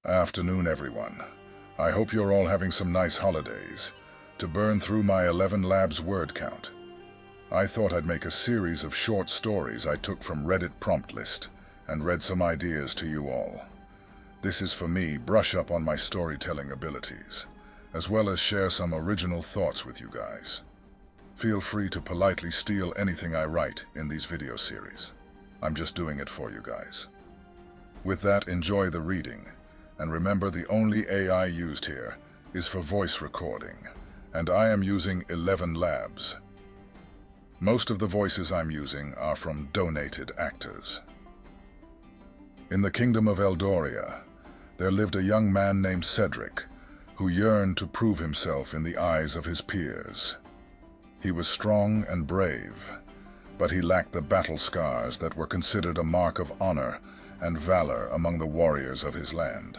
Afternoon, everyone. I hope you're all having some nice holidays. To burn through my 11 Labs word count, I thought I'd make a series of short stories I took from Reddit prompt list and read some ideas to you all. This is for me brush up on my storytelling abilities, as well as share some original thoughts with you guys. Feel free to politely steal anything I write in these video series. I'm just doing it for you guys. With that, enjoy the reading. And remember, the only AI used here is for voice recording, and I am using 11 Labs. Most of the voices I'm using are from donated actors. In the kingdom of Eldoria, there lived a young man named Cedric, who yearned to prove himself in the eyes of his peers. He was strong and brave, but he lacked the battle scars that were considered a mark of honor and valor among the warriors of his land.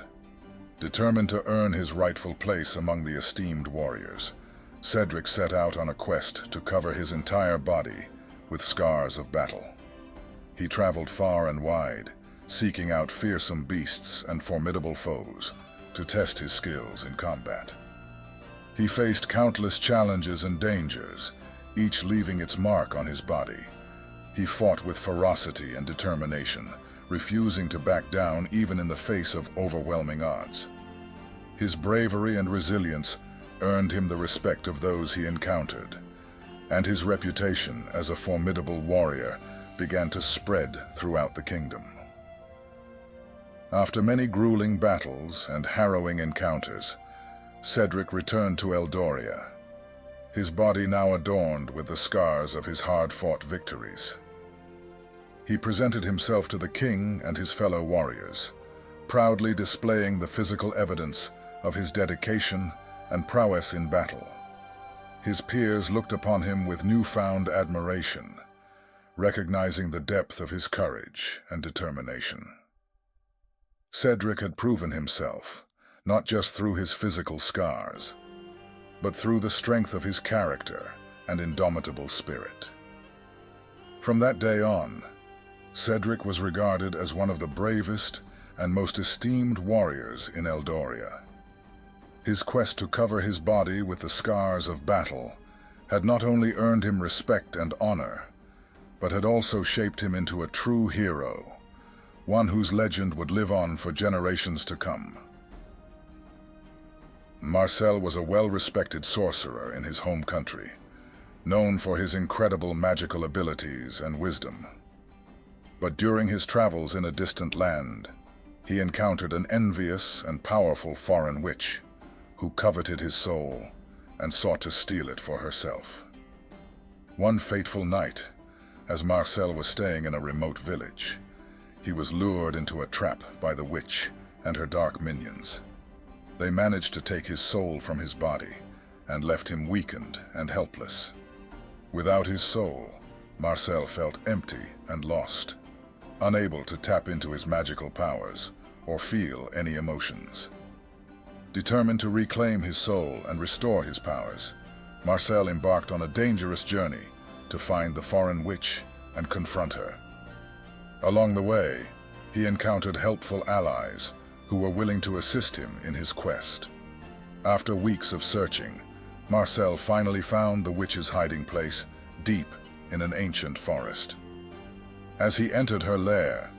Determined to earn his rightful place among the esteemed warriors, Cedric set out on a quest to cover his entire body with scars of battle. He traveled far and wide, seeking out fearsome beasts and formidable foes to test his skills in combat. He faced countless challenges and dangers, each leaving its mark on his body. He fought with ferocity and determination, refusing to back down even in the face of overwhelming odds. His bravery and resilience earned him the respect of those he encountered, and his reputation as a formidable warrior began to spread throughout the kingdom. After many grueling battles and harrowing encounters, Cedric returned to Eldoria, his body now adorned with the scars of his hard-fought victories. He presented himself to the king and his fellow warriors, proudly displaying the physical evidence of his dedication and prowess in battle. His peers looked upon him with newfound admiration, recognizing the depth of his courage and determination. Cedric had proven himself, not just through his physical scars, but through the strength of his character and indomitable spirit. From that day on, Cedric was regarded as one of the bravest and most esteemed warriors in Eldoria. His quest to cover his body with the scars of battle had not only earned him respect and honor, but had also shaped him into a true hero, one whose legend would live on for generations to come. Marcel was a well-respected sorcerer in his home country, known for his incredible magical abilities and wisdom. But during his travels in a distant land, he encountered an envious and powerful foreign witch who coveted his soul and sought to steal it for herself. One fateful night, as Marcel was staying in a remote village, he was lured into a trap by the witch and her dark minions. They managed to take his soul from his body and left him weakened and helpless. Without his soul, Marcel felt empty and lost, unable to tap into his magical powers or feel any emotions. Determined to reclaim his soul and restore his powers, Marcel embarked on a dangerous journey to find the foreign witch and confront her. Along the way, he encountered helpful allies who were willing to assist him in his quest. After weeks of searching, Marcel finally found the witch's hiding place deep in an ancient forest. As he entered her lair,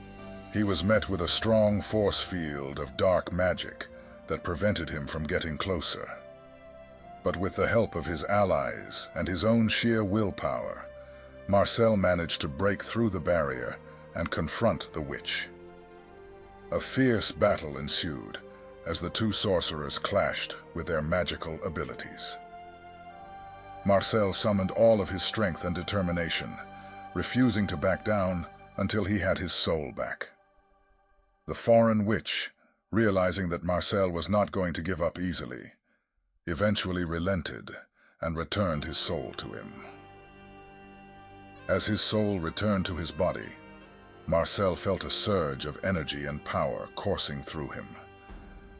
he was met with a strong force field of dark magic that prevented him from getting closer. But with the help of his allies and his own sheer willpower, Marcel managed to break through the barrier and confront the witch. A fierce battle ensued as the two sorcerers clashed with their magical abilities. Marcel summoned all of his strength and determination, refusing to back down until he had his soul back. The foreign witch, realizing that Marcel was not going to give up easily, eventually relented and returned his soul to him. As his soul returned to his body, Marcel felt a surge of energy and power coursing through him.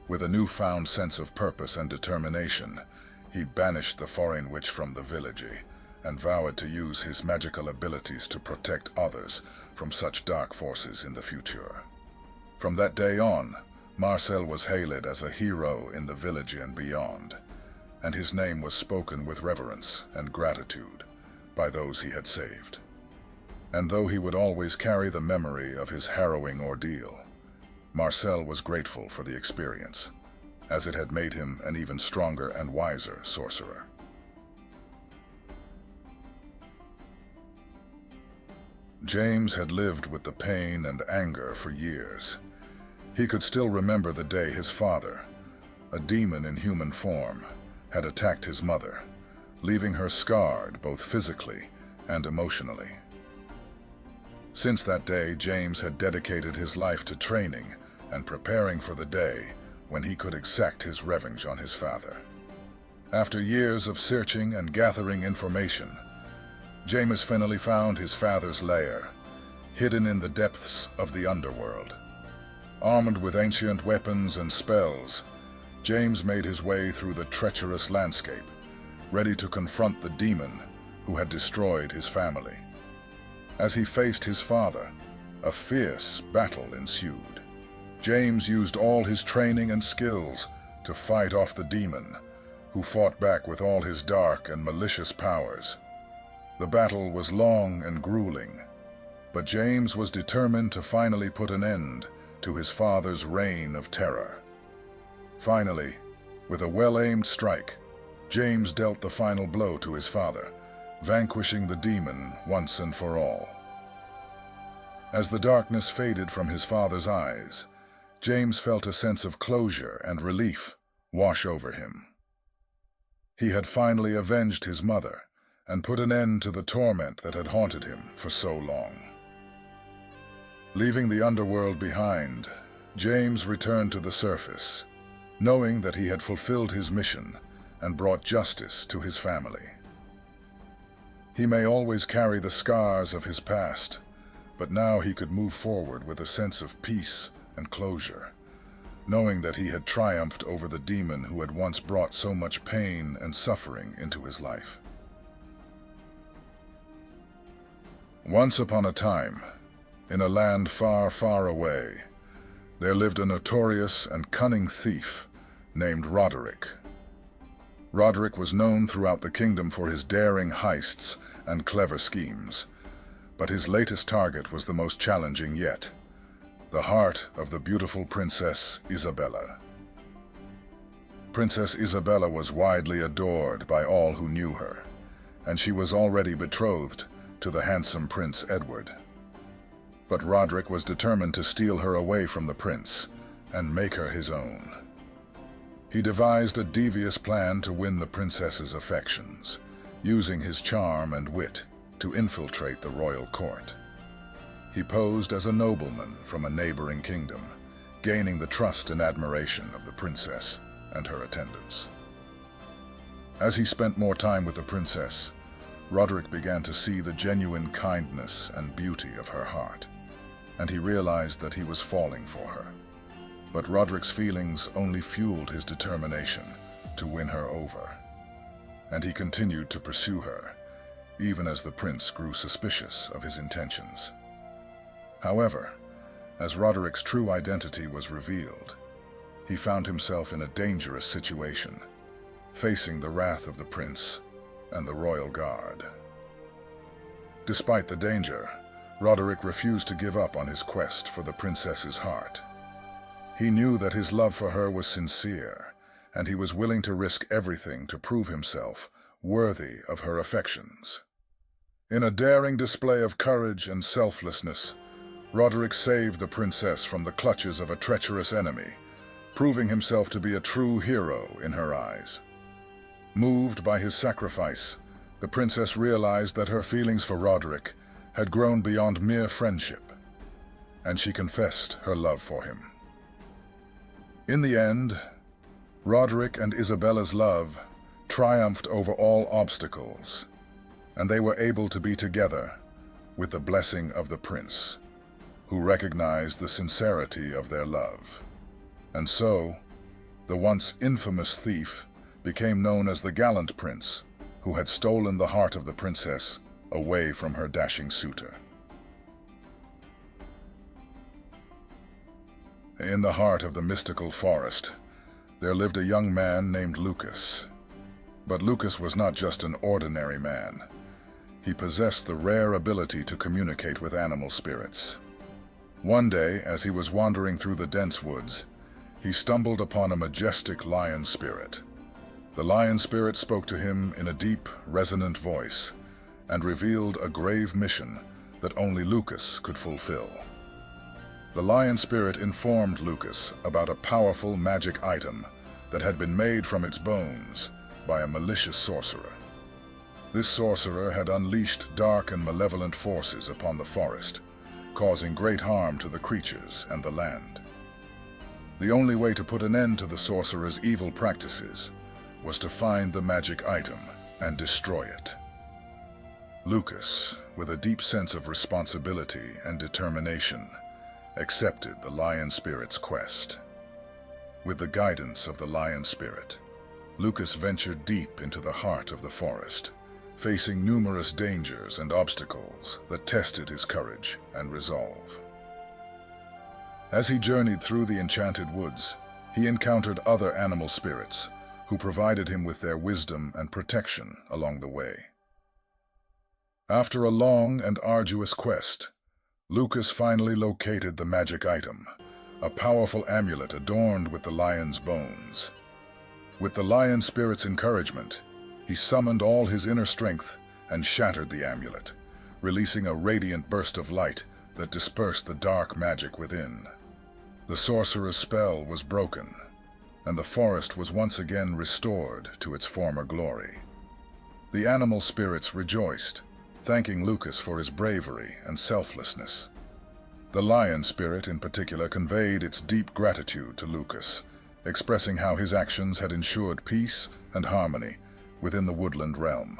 With a newfound sense of purpose and determination, he banished the foreign witch from the village and vowed to use his magical abilities to protect others from such dark forces in the future. From that day on, Marcel was hailed as a hero in the village and beyond, and his name was spoken with reverence and gratitude by those he had saved. And though he would always carry the memory of his harrowing ordeal, Marcel was grateful for the experience, as it had made him an even stronger and wiser sorcerer. James had lived with the pain and anger for years. He could still remember the day his father, a demon in human form, had attacked his mother, leaving her scarred both physically and emotionally. Since that day, James had dedicated his life to training and preparing for the day when he could exact his revenge on his father. After years of searching and gathering information, James finally found his father's lair, hidden in the depths of the underworld. Armed with ancient weapons and spells, James made his way through the treacherous landscape, ready to confront the demon who had destroyed his family. As he faced his father, a fierce battle ensued. James used all his training and skills to fight off the demon, who fought back with all his dark and malicious powers. The battle was long and grueling, but James was determined to finally put an end to his father's reign of terror. Finally, with a well-aimed strike, James dealt the final blow to his father, vanquishing the demon once and for all. As the darkness faded from his father's eyes, James felt a sense of closure and relief wash over him. He had finally avenged his mother and put an end to the torment that had haunted him for so long. Leaving the underworld behind, James returned to the surface, knowing that he had fulfilled his mission and brought justice to his family. He may always carry the scars of his past, but now he could move forward with a sense of peace and closure, knowing that he had triumphed over the demon who had once brought so much pain and suffering into his life. Once upon a time, in a land far, far away, there lived a notorious and cunning thief named Roderick. Roderick was known throughout the kingdom for his daring heists and clever schemes, but his latest target was the most challenging yet: the heart of the beautiful Princess Isabella. Princess Isabella was widely adored by all who knew her, and she was already betrothed to the handsome Prince Edward. But Roderick was determined to steal her away from the prince and make her his own. He devised a devious plan to win the princess's affections, using his charm and wit to infiltrate the royal court. He posed as a nobleman from a neighboring kingdom, gaining the trust and admiration of the princess and her attendants. As he spent more time with the princess, Roderick began to see the genuine kindness and beauty of her heart, and he realized that he was falling for her. But Roderick's feelings only fueled his determination to win her over, and he continued to pursue her, even as the prince grew suspicious of his intentions. However, as Roderick's true identity was revealed, he found himself in a dangerous situation, facing the wrath of the prince and the royal guard. Despite the danger, Roderick refused to give up on his quest for the princess's heart. He knew that his love for her was sincere, and he was willing to risk everything to prove himself worthy of her affections. In a daring display of courage and selflessness, Roderick saved the princess from the clutches of a treacherous enemy, proving himself to be a true hero in her eyes. Moved by his sacrifice, the princess realized that her feelings for Roderick had grown beyond mere friendship, and she confessed her love for him. In the end, Roderick and Isabella's love triumphed over all obstacles, and they were able to be together with the blessing of the prince, who recognized the sincerity of their love. And so, the once infamous thief became known as the gallant prince who had stolen the heart of the princess away from her dashing suitor. In the heart of the mystical forest, there lived a young man named Lucas. But Lucas was not just an ordinary man. He possessed the rare ability to communicate with animal spirits. One day, as he was wandering through the dense woods, he stumbled upon a majestic lion spirit. The lion spirit spoke to him in a deep, resonant voice and revealed a grave mission that only Lucas could fulfill. The lion spirit informed Lucas about a powerful magic item that had been made from its bones by a malicious sorcerer. This sorcerer had unleashed dark and malevolent forces upon the forest, causing great harm to the creatures and the land. The only way to put an end to the sorcerer's evil practices was to find the magic item and destroy it. Lucas, with a deep sense of responsibility and determination, accepted the lion spirit's quest. With the guidance of the lion spirit, Lucas ventured deep into the heart of the forest, facing numerous dangers and obstacles that tested his courage and resolve. As he journeyed through the enchanted woods, he encountered other animal spirits who provided him with their wisdom and protection along the way. After a long and arduous quest, Lucas finally located the magic item, a powerful amulet adorned with the lion's bones. With the lion spirit's encouragement, he summoned all his inner strength and shattered the amulet, releasing a radiant burst of light that dispersed the dark magic within. The sorcerer's spell was broken, and the forest was once again restored to its former glory. The animal spirits rejoiced, thanking Lucas for his bravery and selflessness. The lion spirit in particular conveyed its deep gratitude to Lucas, expressing how his actions had ensured peace and harmony within the woodland realm.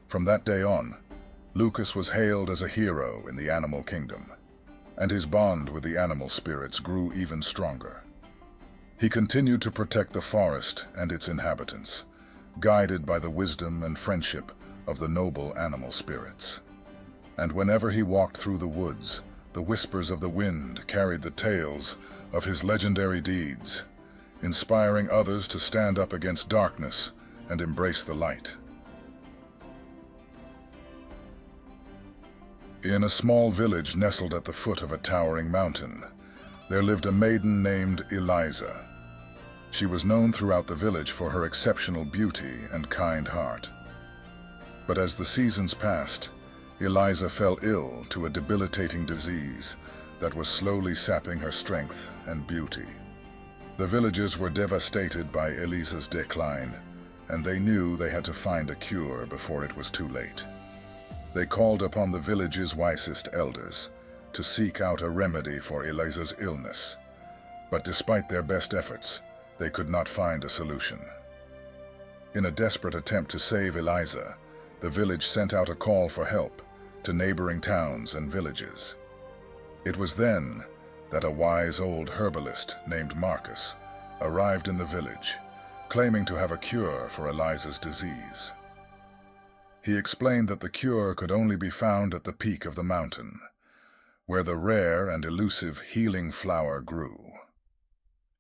From that day on, Lucas was hailed as a hero in the animal kingdom, and his bond with the animal spirits grew even stronger. He continued to protect the forest and its inhabitants, guided by the wisdom and friendship of the noble animal spirits. And whenever he walked through the woods, the whispers of the wind carried the tales of his legendary deeds, inspiring others to stand up against darkness and embrace the light. In a small village nestled at the foot of a towering mountain, there lived a maiden named Eliza. She was known throughout the village for her exceptional beauty and kind heart. But as the seasons passed, Eliza fell ill to a debilitating disease that was slowly sapping her strength and beauty. The villagers were devastated by Eliza's decline, and they knew they had to find a cure before it was too late. They called upon the village's wisest elders to seek out a remedy for Eliza's illness, but despite their best efforts, they could not find a solution. In a desperate attempt to save Eliza, the village sent out a call for help to neighboring towns and villages. It was then that a wise old herbalist named Marcus arrived in the village, claiming to have a cure for Eliza's disease. He explained that the cure could only be found at the peak of the mountain, where the rare and elusive healing flower grew.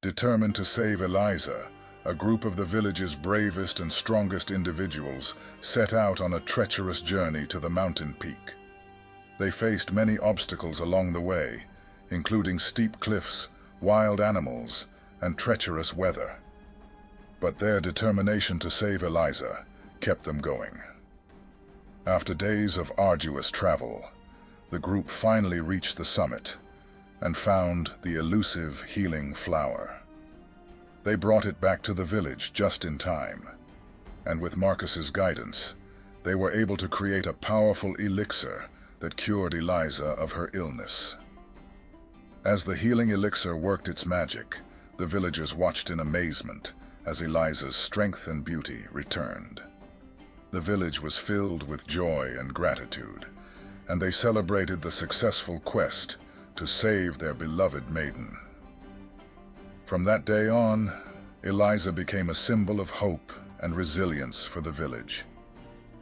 Determined to save Eliza, a group of the village's bravest and strongest individuals set out on a treacherous journey to the mountain peak. They faced many obstacles along the way, including steep cliffs, wild animals, and treacherous weather. But their determination to save Eliza kept them going. After days of arduous travel, the group finally reached the summit and found the elusive healing flower. They brought it back to the village just in time, and with Marcus's guidance, they were able to create a powerful elixir that cured Eliza of her illness. As the healing elixir worked its magic, the villagers watched in amazement as Eliza's strength and beauty returned. The village was filled with joy and gratitude, and they celebrated the successful quest to save their beloved maiden. From that day on, Eliza became a symbol of hope and resilience for the village,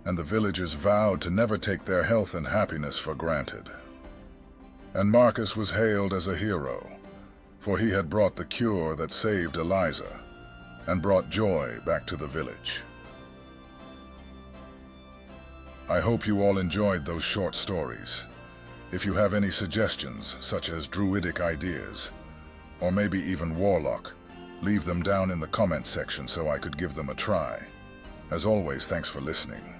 and the villagers vowed to never take their health and happiness for granted. And Marcus was hailed as a hero, for he had brought the cure that saved Eliza and brought joy back to the village. I hope you all enjoyed those short stories. If you have any suggestions, such as druidic ideas, or maybe even warlock, leave them down in the comment section so I could give them a try. As always, thanks for listening.